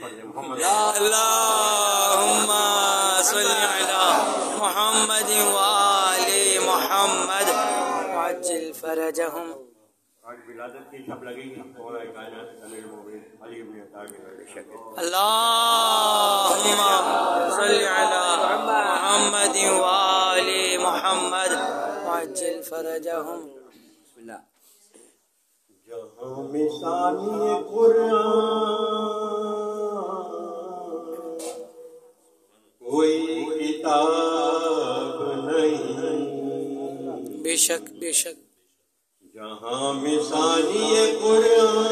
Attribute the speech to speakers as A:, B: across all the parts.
A: اللہم صلی علی محمد وآل محمد وعجل فرجہم.
B: آج ولادت کی شب لگے گی مولا کائنات امیر المومنین علی بن ابی طالب.
A: اللہم صلی علی محمد وآل محمد وعجل فرجہم. بسم اللہ.
B: جہاں مثالی قرآن کوئی کتاب نہیں.
A: بے شک بے شک.
B: جہاں مثالی قرآن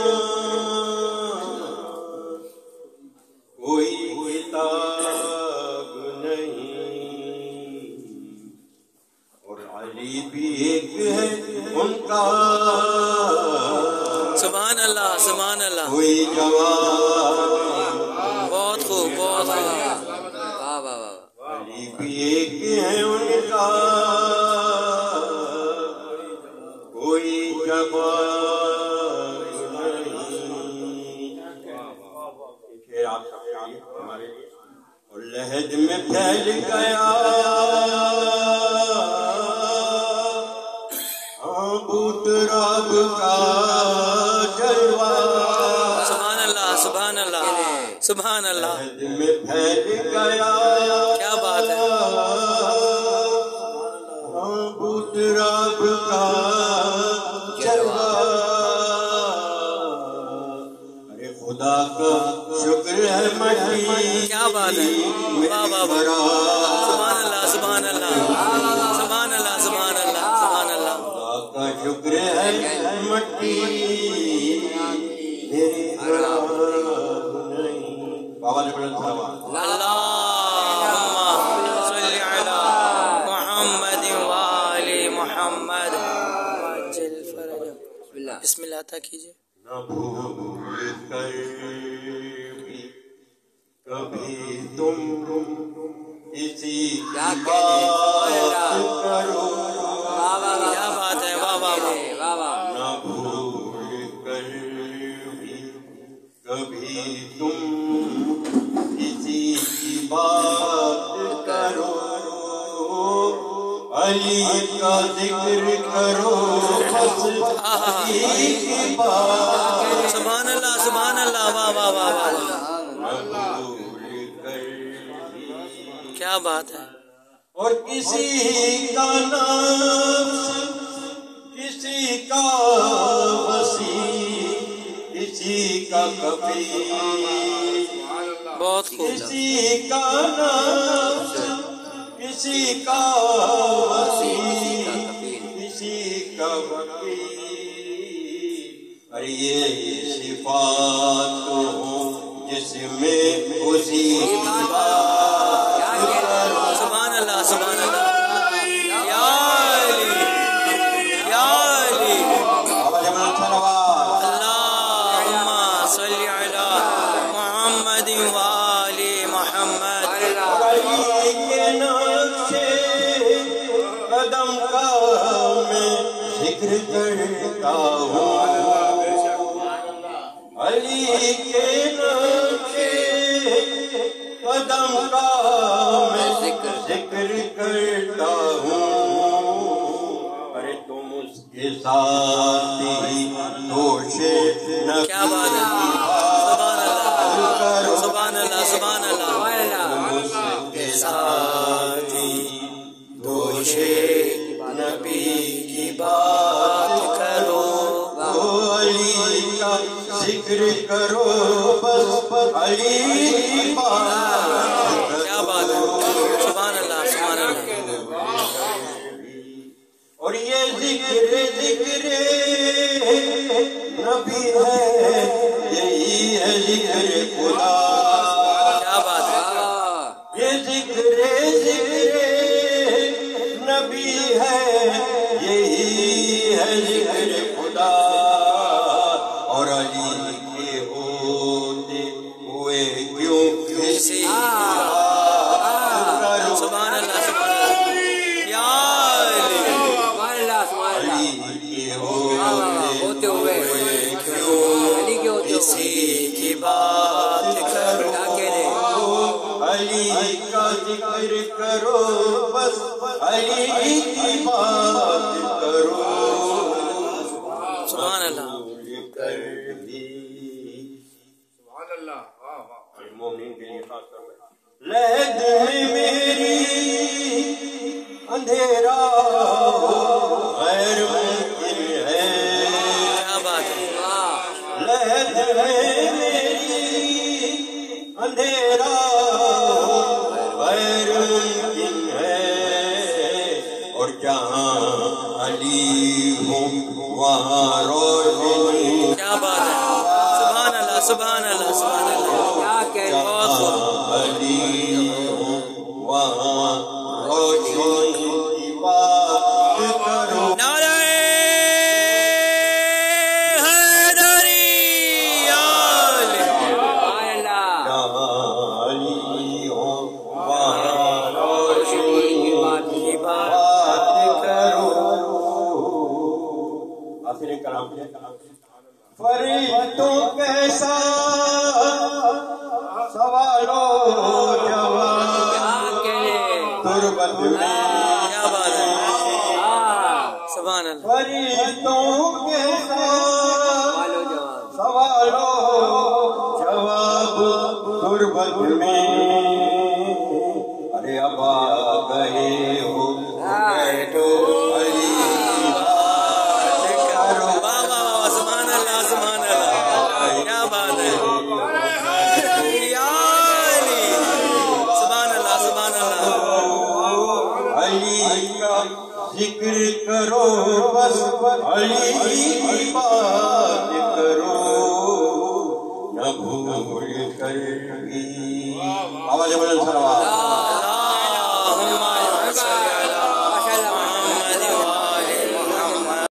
B: کوئی کتاب نہیں. اور علی بھی ایک ہے ان کا
A: سبحان اللہ سبحان اللہ.
B: کوئی جواب.
A: بہت خوب بہت خوب. واہ واہ واہ.
B: علی بھی ایک ہے ان کا کوئی جواب نہیں. پھر آپ سب ہمارے اور لہد میں پھیل گیا بوت رب کا جلوہ.
A: سبحان اللہ سبحان اللہ سبحان اللہ.
B: لہد میں پھیل گیا
A: کیا بات ہے.
B: بوت رب کا جلوہ. ارے خدا کا شکر ہے مٹی.
A: کیا بات ہے. واہ واہ واہ. سبحان اللہ سبحان اللہ سبحان اللہ سبحان اللہ سبحان اللہ.
B: خدا کا شکر ہے مٹی میری خراب نہیں. بابا نے بڑا سلام.
A: اللہم صلی علی محمد وآل محمد وعجل فرجہم. بسم اللہ عطا کیجئے.
B: نہ بھول کر بھی کبھی تم کسی کی بات کرو.
A: کیا بات ہے. واہ واہ واہ.
B: نہ بھول کر بھی کبھی تم کسی کی بات کرو. علی کا ذکر کرو بس علی کی بات.
A: سبحان اللہ سبحان اللہ. واہ واہ واہ واہ. کیا بات ہے.
B: اور کسی کا نفس کسی کا وسیع کسی کا کفیل.
A: بہت خوب.
B: کسی کا نفس کسی کا وسیع کسی کا وکیل. ارے یہ صفات تو ہوں جس میں اسی
A: سبحان اللہ سبحان اللہ. یا علی یا علی. اللہم صلی علی محمد وآل محمد.
B: علی کے نقش قدم کا میں ذکر کرتا ہوں. علی کے نقش قدم کا میں ذکر کرتا ہوں. ارے تم اس کے ساتھ ہی دوش نہ.
A: کیا بات ہے. سبحان اللہ سبحان اللہ سبحان اللہ.
B: تم اس کے ساتھ ہی دوش نبی کی بات کرو. علی کا ذکر کرو بس علی کی بات.
A: کیا بات ہے. سبحان اللہ سبحان اللہ.
B: اور یہ ذکر نبی ہے یہی ہے ذکر خدا.
A: کیا بات ہے.
B: یہ ذکر نبی ہے یہی ہے ذکر خدا. اور علی کے ہوتے ہوئے کیوں کسی
A: سبحان اللہ سبحان اللہ. یا علی.
B: علی کے ہوتے ہوئے کیوں کسی
A: کی بات کرو
B: علی کا ذکر کرو بس علی کی بات کرو
A: سبحان اللہ
B: سبحان اللہ مومنین کے لیے خاص طور پہ لہد میں میری اندھیرا غیر ممکن ہے
A: کیا بات ہے
B: لہد میں میری اندھیرا غیر ممکن ہے اور جہاں علی ہو وہاں روشنی
A: کیا بات ہے سبحان اللہ سبحان اللہ سبحان اللہ کیا کہہ
B: علی ہو وہاں روشنی کی بات کرو
A: نعرہ حیدری
B: علی ہو وہاں روشنی کی بات کرو آخر کلام فرشتوں کیسا سوالو جواب تربت میں
A: کیا بات ہے سبحان اللہ
B: فرشتوں کیسا سوالو جواب تربت میں ارے اب آ گئے ہو بیٹھو علی
A: سبحان اللہ سبحان اللہ کیا بات ہے یا علی سبحان اللہ سبحان اللہ
B: علی کا ذکر کرو بس علی کی بات کرو نہ بھول کر بھی آواز بلند سلوات